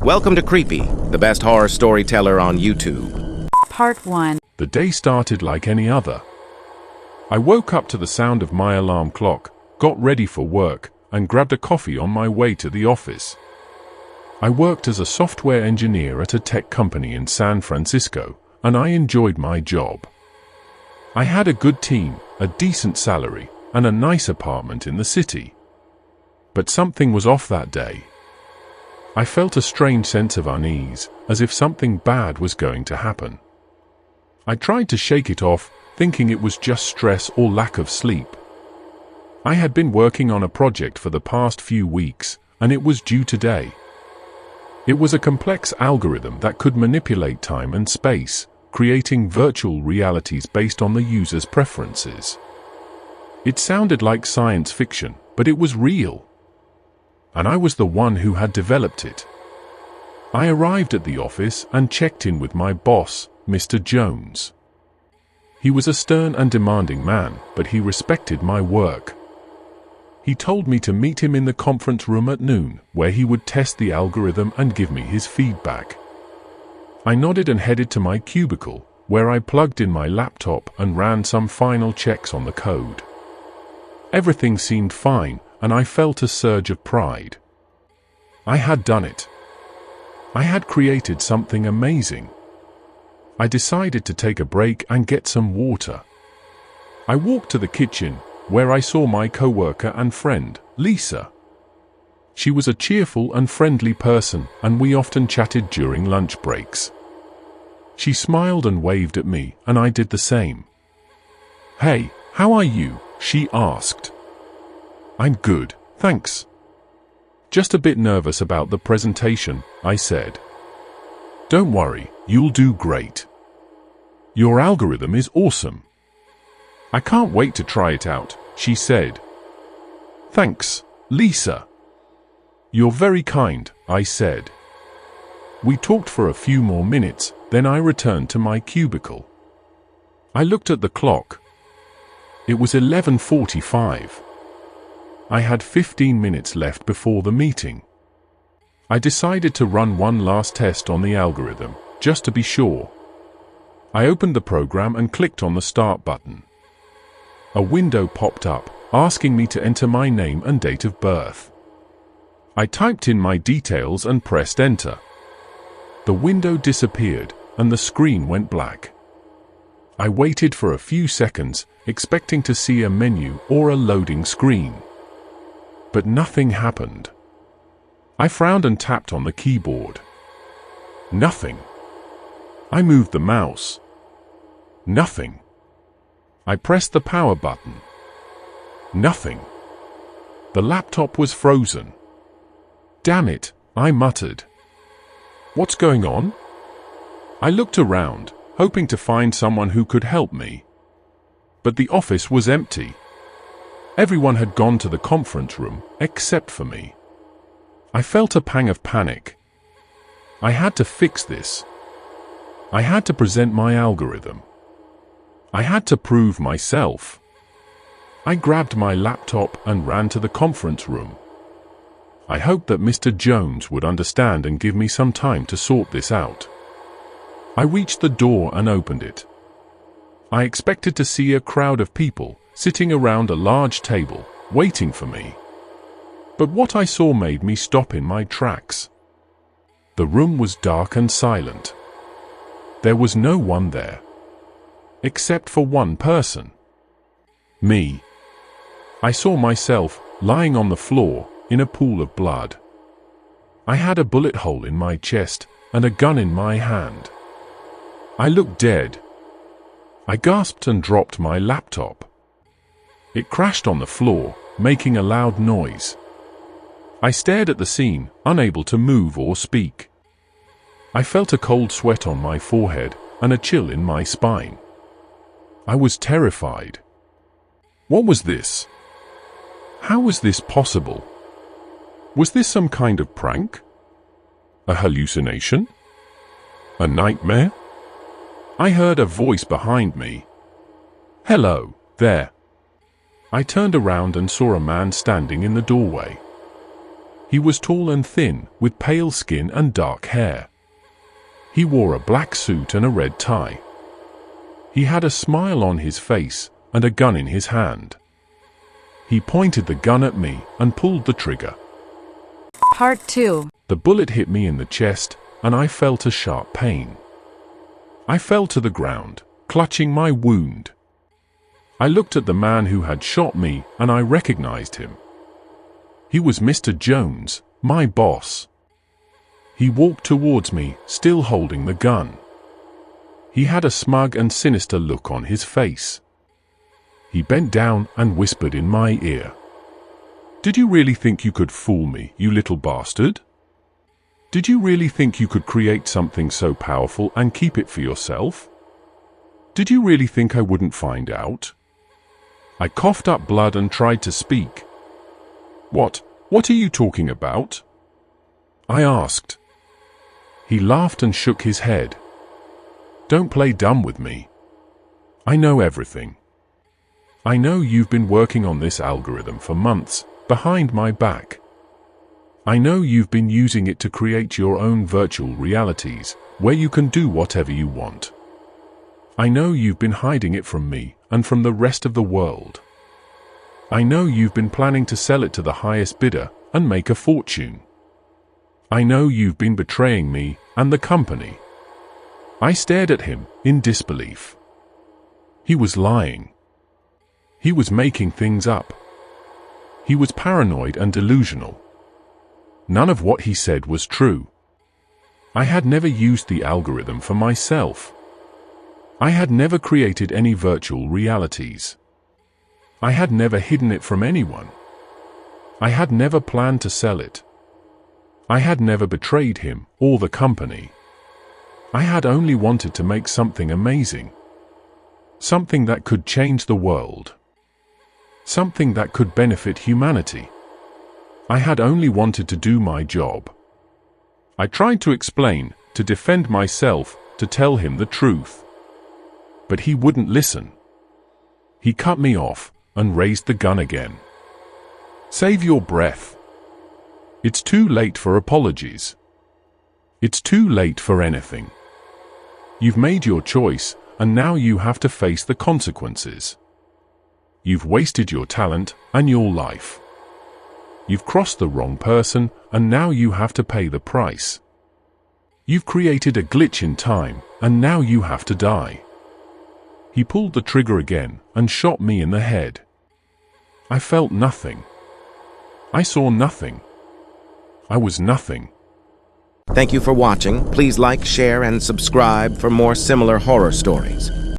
Welcome to Creepy, the best horror storyteller on YouTube. Part 1. The day started like any other. I woke up to the sound of my alarm clock, got ready for work, and grabbed a coffee on my way to the office. I worked as a software engineer at a tech company in San Francisco, and I enjoyed my job. I had a good team, a decent salary, and a nice apartment in the city. But something was off that day. I felt a strange sense of unease, as if something bad was going to happen. I tried to shake it off, thinking it was just stress or lack of sleep. I had been working on a project for the past few weeks, and it was due today. It was a complex algorithm that could manipulate time and space, creating virtual realities based on the user's preferences. It sounded like science fiction, but it was real. And I was the one who had developed it. I arrived at the office and checked in with my boss, Mr. Jones. He was a stern and demanding man, but he respected my work. He told me to meet him in the conference room at noon, where he would test the algorithm and give me his feedback. I nodded and headed to my cubicle, where I plugged in my laptop and ran some final checks on the code. Everything seemed fine, and I felt a surge of pride. I had done it. I had created something amazing. I decided to take a break and get some water. I walked to the kitchen, where I saw my coworker and friend, Lisa. She was a cheerful and friendly person, and we often chatted during lunch breaks. She smiled and waved at me, and I did the same. "Hey, how are you?" she asked. "I'm good, thanks. Just a bit nervous about the presentation," I said. "Don't worry, you'll do great. Your algorithm is awesome. I can't wait to try it out," she said. "Thanks, Lisa. You're very kind," I said. We talked for a few more minutes, then I returned to my cubicle. I looked at the clock. It was 11:45. I had 15 minutes left before the meeting. I decided to run one last test on the algorithm, just to be sure. I opened the program and clicked on the Start button. A window popped up, asking me to enter my name and date of birth. I typed in my details and pressed Enter. The window disappeared, and the screen went black. I waited for a few seconds, expecting to see a menu or a loading screen. But nothing happened. I frowned and tapped on the keyboard. Nothing. I moved the mouse. Nothing. I pressed the power button. Nothing. The laptop was frozen. "Damn it," I muttered. "What's going on?" I looked around, hoping to find someone who could help me. But the office was empty. Everyone had gone to the conference room, except for me. I felt a pang of panic. I had to fix this. I had to present my algorithm. I had to prove myself. I grabbed my laptop and ran to the conference room. I hoped that Mr. Jones would understand and give me some time to sort this out. I reached the door and opened it. I expected to see a crowd of people sitting around a large table, waiting for me. But what I saw made me stop in my tracks. The room was dark and silent. There was no one there. Except for one person. Me. I saw myself, lying on the floor, in a pool of blood. I had a bullet hole in my chest, and a gun in my hand. I looked dead. I gasped and dropped my laptop. It crashed on the floor, making a loud noise. I stared at the scene, unable to move or speak. I felt a cold sweat on my forehead, and a chill in my spine. I was terrified. What was this? How was this possible? Was this some kind of prank? A hallucination? A nightmare? I heard a voice behind me. "Hello, there." I turned around and saw a man standing in the doorway. He was tall and thin, with pale skin and dark hair. He wore a black suit and a red tie. He had a smile on his face and a gun in his hand. He pointed the gun at me and pulled the trigger. Part 2. The bullet hit me in the chest, and I felt a sharp pain. I fell to the ground, clutching my wound. I looked at the man who had shot me, and I recognized him. He was Mr. Jones, my boss. He walked towards me, still holding the gun. He had a smug and sinister look on his face. He bent down and whispered in my ear. "Did you really think you could fool me, you little bastard? Did you really think you could create something so powerful and keep it for yourself? Did you really think I wouldn't find out?" I coughed up blood and tried to speak. What are you talking about?" I asked. He laughed and shook his head. "Don't play dumb with me. I know everything. I know you've been working on this algorithm for months, behind my back. I know you've been using it to create your own virtual realities, where you can do whatever you want. I know you've been hiding it from me and from the rest of the world. I know you've been planning to sell it to the highest bidder and make a fortune. I know you've been betraying me and the company." I stared at him in disbelief. He was lying. He was making things up. He was paranoid and delusional. None of what he said was true. I had never used the algorithm for myself. I had never created any virtual realities. I had never hidden it from anyone. I had never planned to sell it. I had never betrayed him or the company. I had only wanted to make something amazing. Something that could change the world. Something that could benefit humanity. I had only wanted to do my job. I tried to explain, to defend myself, to tell him the truth. But he wouldn't listen. He cut me off and raised the gun again. "Save your breath. It's too late for apologies. It's too late for anything. You've made your choice, and now you have to face the consequences. You've wasted your talent and your life. You've crossed the wrong person, and now you have to pay the price. You've created a glitch in time, and now you have to die." He pulled the trigger again and shot me in the head. I felt nothing. I saw nothing. I was nothing. Thank you for watching. Please like, share, and subscribe for more similar horror stories.